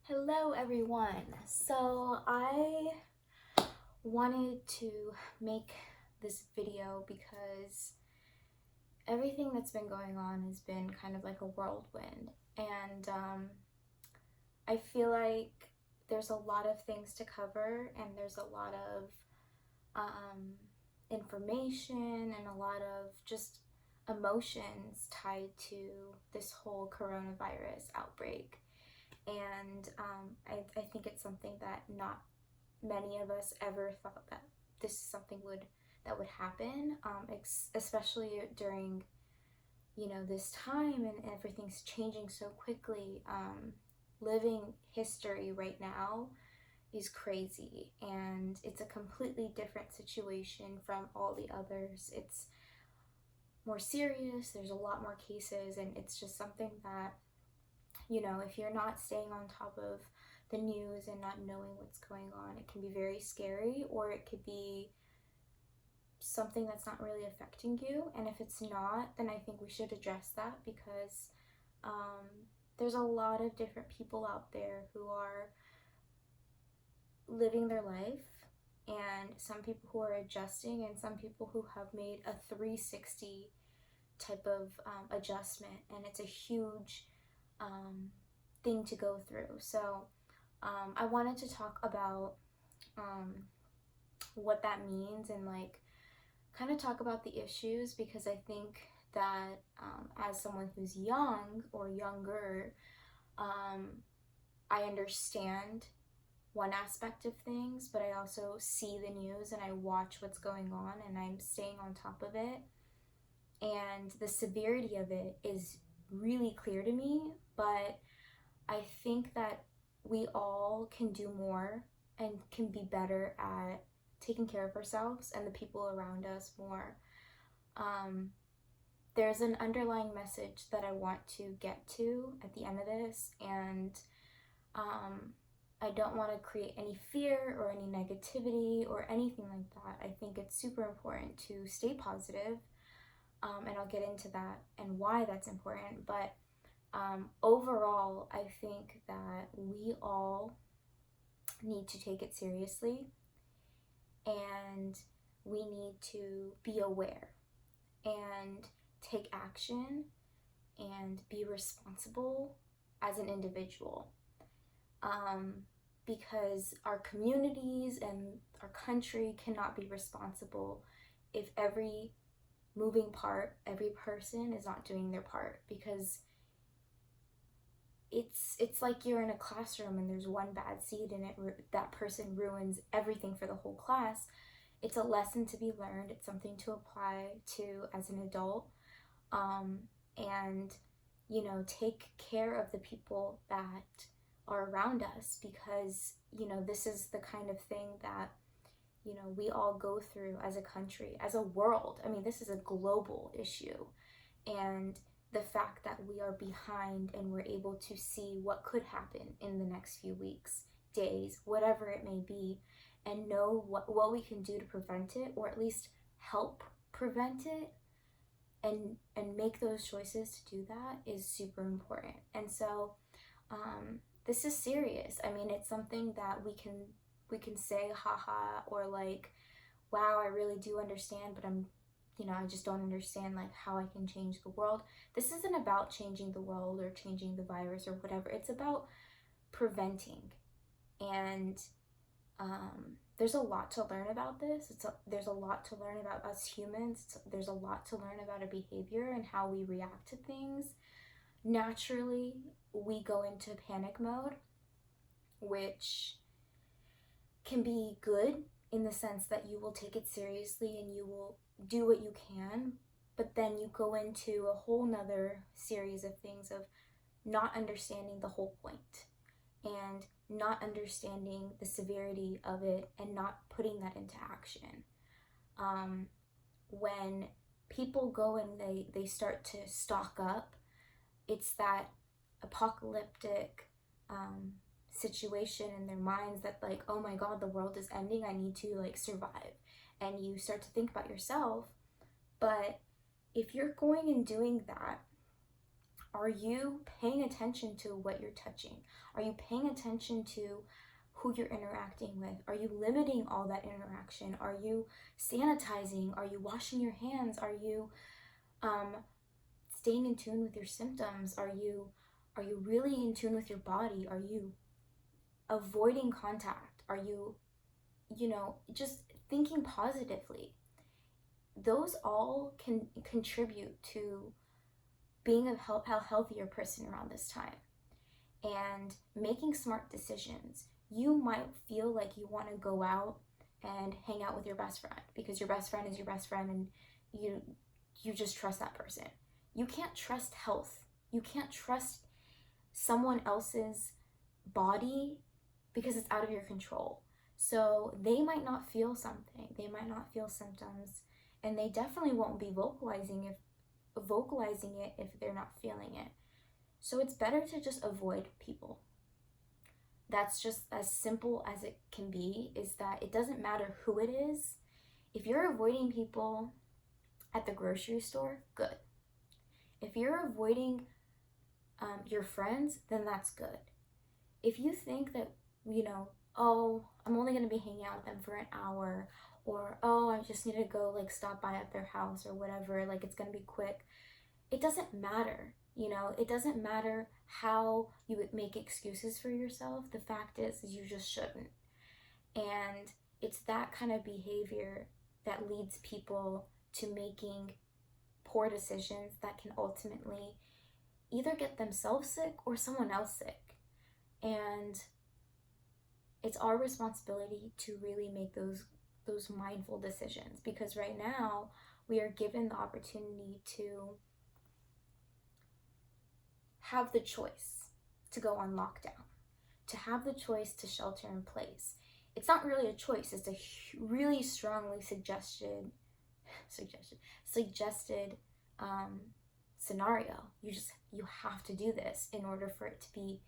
Hello everyone. So I wanted to make this video because everything that's been going on has been kind of like a whirlwind, and I feel like there's a lot of things to cover, and there's a lot of information and a lot of just emotions tied to this whole coronavirus outbreak. And I think it's something that not many of us ever thought that this is something that would happen, especially during this time, and everything's changing so quickly. Living history right now is crazy, and it's a completely different situation from all the others. It's more serious, there's a lot more cases, and it's just something that, if you're not staying on top of the news and not knowing what's going on, it can be very scary, or it could be something that's not really affecting you. And if it's not, then I think we should address that, because there's a lot of different people out there who are living their life, and some people who are adjusting, and some people who have made a 360 type of adjustment, and it's a huge thing to go through. So I wanted to talk about what that means, and like kind of talk about the issues, because I think that as someone who's young or younger, I understand one aspect of things, but I also see the news and I watch what's going on, and I'm staying on top of it, and the severity of it is really clear to me. But I think that we all can do more and can be better at taking care of ourselves and the people around us more. There's an underlying message that I want to get to at the end of this, and I don't want to create any fear or any negativity or anything like that. I think it's super important to stay positive, and I'll get into that and why that's important. But overall, I think that we all need to take it seriously, and we need to be aware and take action and be responsible as an individual, because our communities and our country cannot be responsible if every moving part, every person is not doing their part, because it's like you're in a classroom and there's one bad seed and that person ruins everything for the whole class. It's a lesson to be learned. It's something to apply to as an adult, and take care of the people that are around us, because this is the kind of thing that we all go through as a country, as a world. I mean, this is a global issue, and the fact that we are behind and we're able to see what could happen in the next few weeks, days, whatever it may be, and know what we can do to prevent it, or at least help prevent it, and make those choices to do that, is super important. And so this is serious. I mean, it's something that we can say haha, or like, wow, I really do understand, but I just don't understand like how I can change the world. This isn't about changing the world or changing the virus or whatever. It's about preventing. And there's a lot to learn about this. There's a lot to learn about us humans. There's a lot to learn about our behavior and how we react to things. Naturally, we go into panic mode, which can be good in the sense that you will take it seriously and you will do what you can, but then you go into a whole nother series of things of not understanding the whole point, and not understanding the severity of it, and not putting that into action. When people go and they start to stock up, it's that apocalyptic situation in their minds that like, oh my god, the world is ending, I need to like survive. And you start to think about yourself. But if you're going and doing that, Are you paying attention to what you're touching? Are you paying attention to who you're interacting with? Are you limiting all that interaction? Are you sanitizing? Are you washing your hands? Are you staying in tune with your symptoms? Are you really in tune with your body? Are you avoiding contact? Are you, just thinking positively? Those all can contribute to being a healthier person around this time and making smart decisions. You might feel like you want to go out and hang out with your best friend because your best friend is your best friend and you just trust that person. You can't trust health. You can't trust someone else's body because it's out of your control. So they might not feel something. They might not feel symptoms, and they definitely won't be vocalizing it if they're not feeling it. So it's better to just avoid people. That's just as simple as it can be, is that it doesn't matter who it is. If you're avoiding people at the grocery store, good. If you're avoiding your friends, then that's good. If you think that, oh, I'm only going to be hanging out with them for an hour, or, oh, I just need to go, stop by at their house or whatever, it's going to be quick. It doesn't matter, it doesn't matter how you would make excuses for yourself. The fact is you just shouldn't. And it's that kind of behavior that leads people to making poor decisions that can ultimately either get themselves sick or someone else sick. And it's our responsibility to really make those mindful decisions, because right now we are given the opportunity to have the choice to go on lockdown, to have the choice to shelter in place. It's not really a choice, it's a really strongly suggested scenario. You have to do this in order for it to be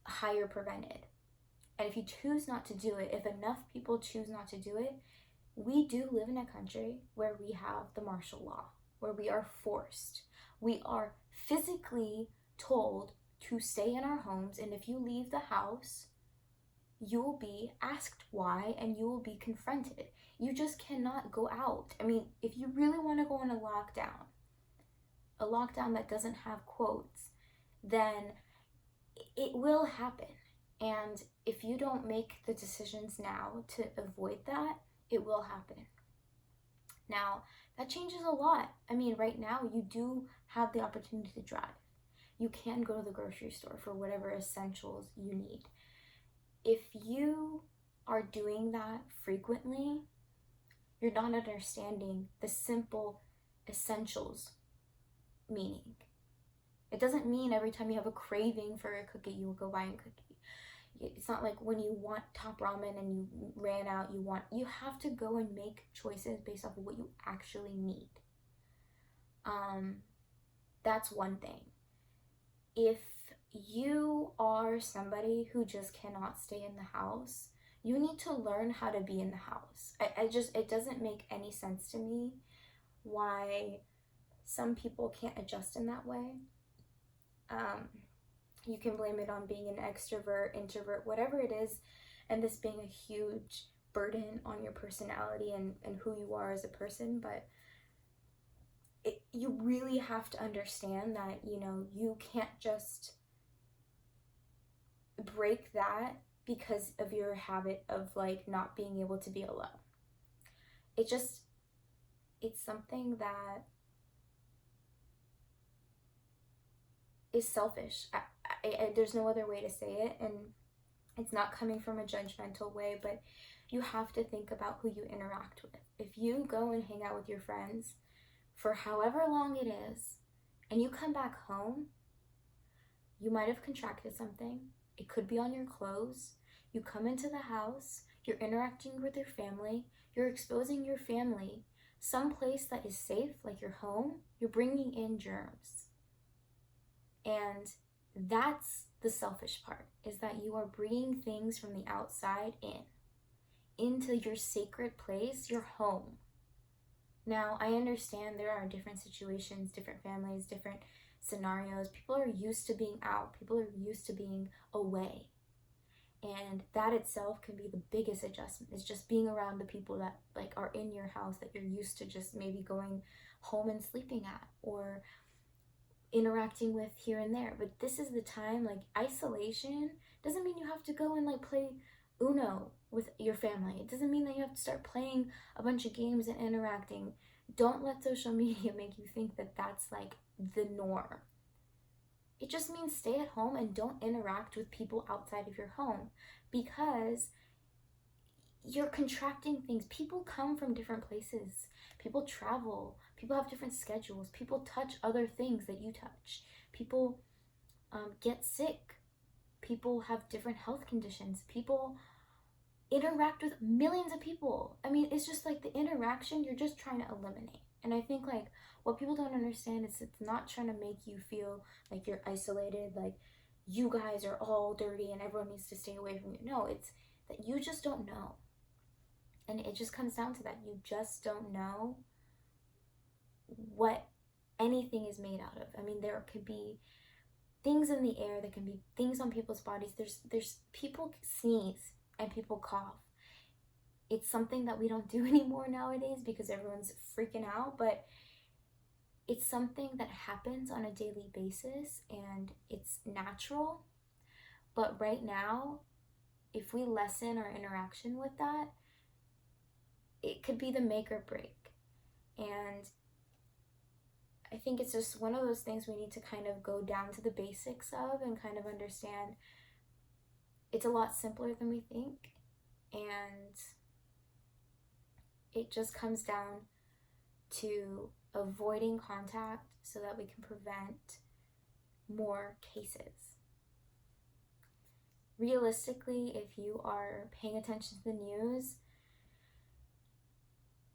higher prevented. And if you choose not to do it, if enough people choose not to do it, we do live in a country where we have the martial law, where we are forced. We are physically told to stay in our homes, and if you leave the house, you will be asked why and you will be confronted. You just cannot go out. I mean, if you really want to go on a lockdown that doesn't have quotes, then it will happen. And if you don't make the decisions now to avoid that, it will happen. Now, that changes a lot. I mean, right now you do have the opportunity to drive. You can go to the grocery store for whatever essentials you need. If you are doing that frequently, you're not understanding the simple essentials meaning. It doesn't mean every time you have a craving for a cookie, you will go buy a cookie. It's not like when you want top ramen and you ran out, you have to go and make choices based off of what you actually need. That's one thing. If you are somebody who just cannot stay in the house, you need to learn how to be in the house. It doesn't make any sense to me why some people can't adjust in that way. You can blame it on being an extrovert, introvert, whatever it is, and this being a huge burden on your personality and who you are as a person, but you really have to understand that, you can't just break that because of your habit of not being able to be alone. It's something that is selfish. There's no other way to say it, and it's not coming from a judgmental way, but you have to think about who you interact with. If you go and hang out with your friends for however long it is, and you come back home, you might have contracted something. It could be on your clothes. You come into the house, you're interacting with your family, you're exposing your family someplace that is safe, like your home. You're bringing in germs. And that's the selfish part, is that you are bringing things from the outside into your sacred place, your home. Now, I understand there are different situations, different families, different scenarios. People are used to being out. People are used to being away. And that itself can be the biggest adjustment, is just being around the people that like are in your house that you're used to just maybe going home and sleeping at, or interacting with here and there. But this is the time, like, isolation doesn't mean you have to go and like play Uno with your family. It doesn't mean that you have to start playing a bunch of games and interacting. Don't let social media make you think that that's like the norm. It just means stay at home and don't interact with people outside of your home, because you're contracting things. People come from different places. People travel. People have different schedules. People touch other things that you touch. People get sick. People have different health conditions. People interact with millions of people. I mean, it's just like the interaction you're just trying to eliminate. And I think like what people don't understand is it's not trying to make you feel like you're isolated, like you guys are all dirty and everyone needs to stay away from you. No, it's that you just don't know. And it just comes down to that. You just don't know what anything is made out of. I mean, there could be things in the air, there can be things on people's bodies. There's people sneeze and people cough. It's something that we don't do anymore nowadays because everyone's freaking out, but it's something that happens on a daily basis and it's natural. But right now, if we lessen our interaction with that, it could be the make or break. And I think it's just one of those things we need to kind of go down to the basics of and kind of understand it's a lot simpler than we think. And it just comes down to avoiding contact so that we can prevent more cases. Realistically, if you are paying attention to the news,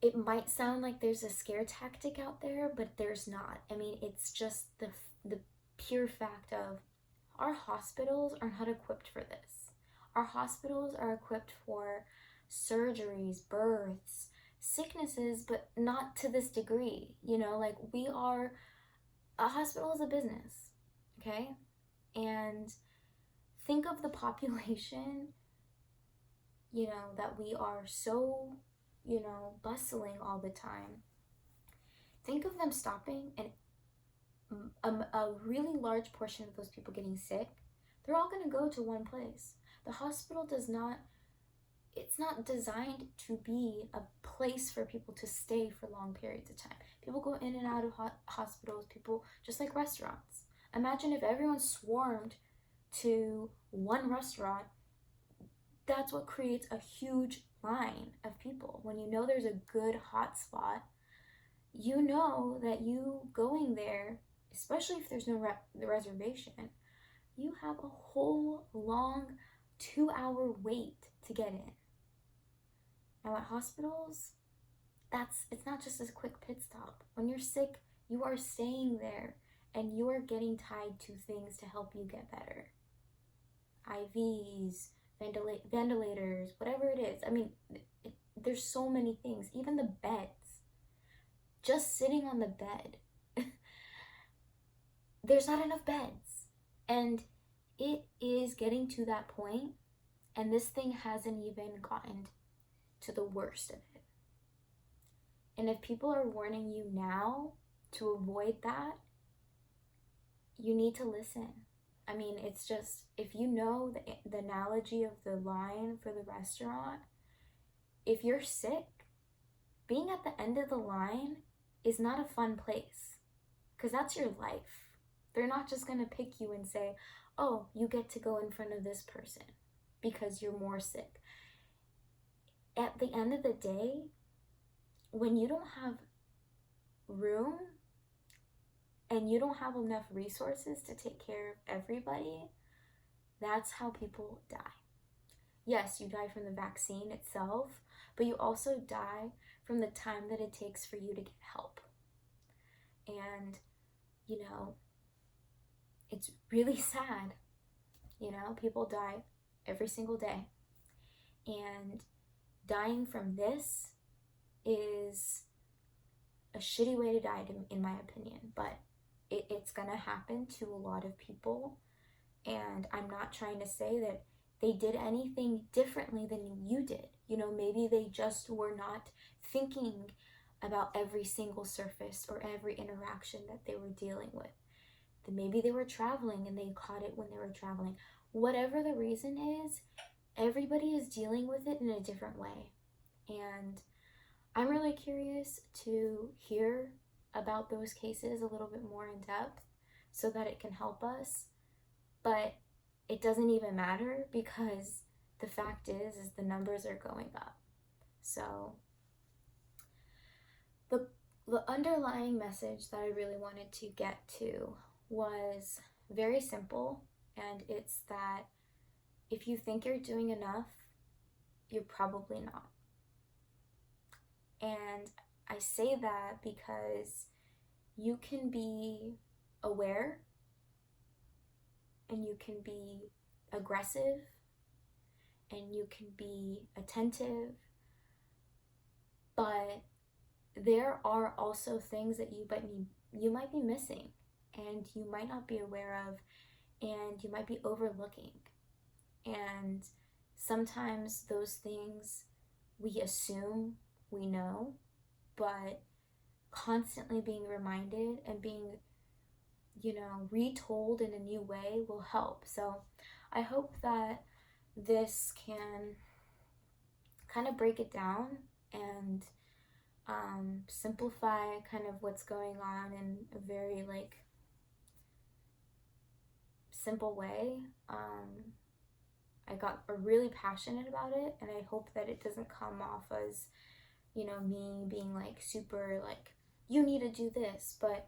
it might sound like there's a scare tactic out there, but there's not. I mean, it's just the pure fact of our hospitals are not equipped for this. Our hospitals are equipped for surgeries, births, sicknesses, but not to this degree. You know, like a hospital is a business, okay? And think of the population, you know, that we are so, you know, bustling all the time. Think of them stopping and a really large portion of those people getting sick, they're all going to go to one place. The hospital it's not designed to be a place for people to stay for long periods of time. People go in and out of hospitals, people, just like restaurants. Imagine if everyone swarmed to one restaurant. That's what creates a huge line of people. When you know there's a good hot spot, you know that you going there, especially if there's no reservation, you have a whole long 2-hour wait to get in. Now at hospitals, it's not just a quick pit stop. When you're sick, you are staying there and you are getting tied to things to help you get better. IVs, ventilators, whatever it is. I mean, there's so many things. Even the beds. Just sitting on the bed. There's not enough beds. And it is getting to that point, and this thing hasn't even gotten to the worst of it. And if people are warning you now to avoid that, you need to listen. I mean, it's just, if you know the analogy of the line for the restaurant, if you're sick, being at the end of the line is not a fun place, because that's your life. They're not just going to pick you and say, oh, you get to go in front of this person because you're more sick. At the end of the day, when you don't have room and you don't have enough resources to take care of everybody, that's how people die. Yes, you die from the vaccine itself, but you also die from the time that it takes for you to get help. And, you know, it's really sad. You know, people die every single day. And dying from this is a shitty way to die, in my opinion. But it's gonna happen to a lot of people. And I'm not trying to say that they did anything differently than you did. You know, maybe they just were not thinking about every single surface or every interaction that they were dealing with. Then maybe they were traveling and they caught it when they were traveling. Whatever the reason is, everybody is dealing with it in a different way. And I'm really curious to hear about those cases a little bit more in depth so that it can help us. But it doesn't even matter because the fact is the numbers are going up. So the underlying message that I really wanted to get to was very simple, and it's that if you think you're doing enough, you're probably not. And I say that because you can be aware and you can be aggressive and you can be attentive, but there are also things that you might be missing and you might not be aware of and you might be overlooking. And sometimes those things we assume we know, but constantly being reminded and being, retold in a new way will help. So I hope that this can kind of break it down and simplify kind of what's going on in a very simple way. I got really passionate about it, and I hope that it doesn't come off as me being super you need to do this. But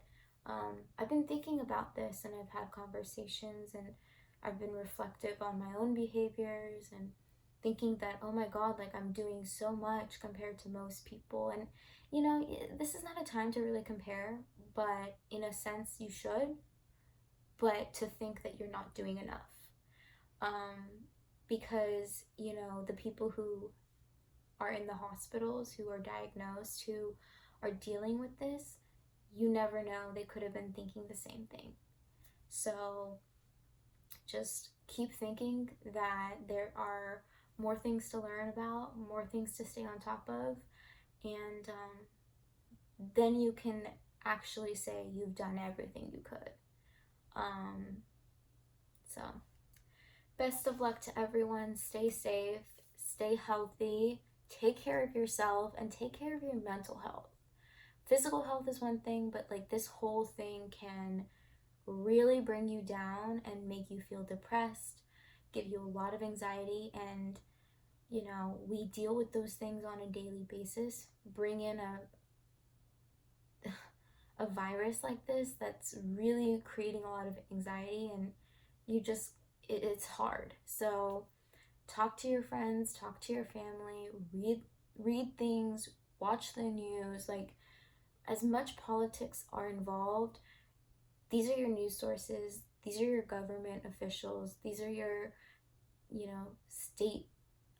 I've been thinking about this, and I've had conversations, and I've been reflective on my own behaviors and thinking that, oh my God, I'm doing so much compared to most people. And this is not a time to really compare, but in a sense you should, but to think that you're not doing enough. Because the people who are in the hospitals, who are diagnosed, who are dealing with this, you never know, they could have been thinking the same thing. So just keep thinking that there are more things to learn about, more things to stay on top of, and then you can actually say you've done everything you could. So best of luck to everyone. Stay safe, stay healthy, take care of yourself, and take care of your mental health. Physical health is one thing, but this whole thing can really bring you down and make you feel depressed, give you a lot of anxiety, and we deal with those things on a daily basis. Bring in a virus like this that's really creating a lot of anxiety, and it's hard. So talk to your friends, talk to your family, read things, watch the news. As much politics are involved, these are your news sources, these are your government officials, these are your state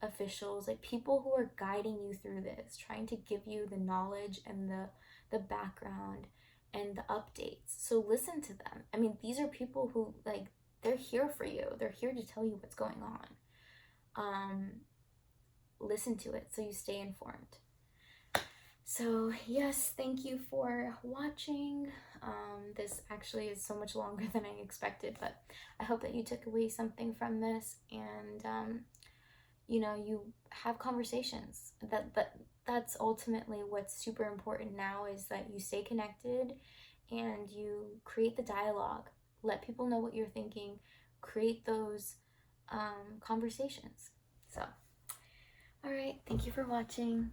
officials, people who are guiding you through this, trying to give you the knowledge and the background and the updates. So listen to them. I mean, these are people who they're here for you. They're here to tell you what's going on. Listen to it so you stay informed. So yes, thank you for watching. This actually is so much longer than I expected, but I hope that you took away something from this, and you have conversations. That's ultimately what's super important now, is that you stay connected and you create the dialogue. Let people know what you're thinking. Create those conversations. So, all right, thank you for watching.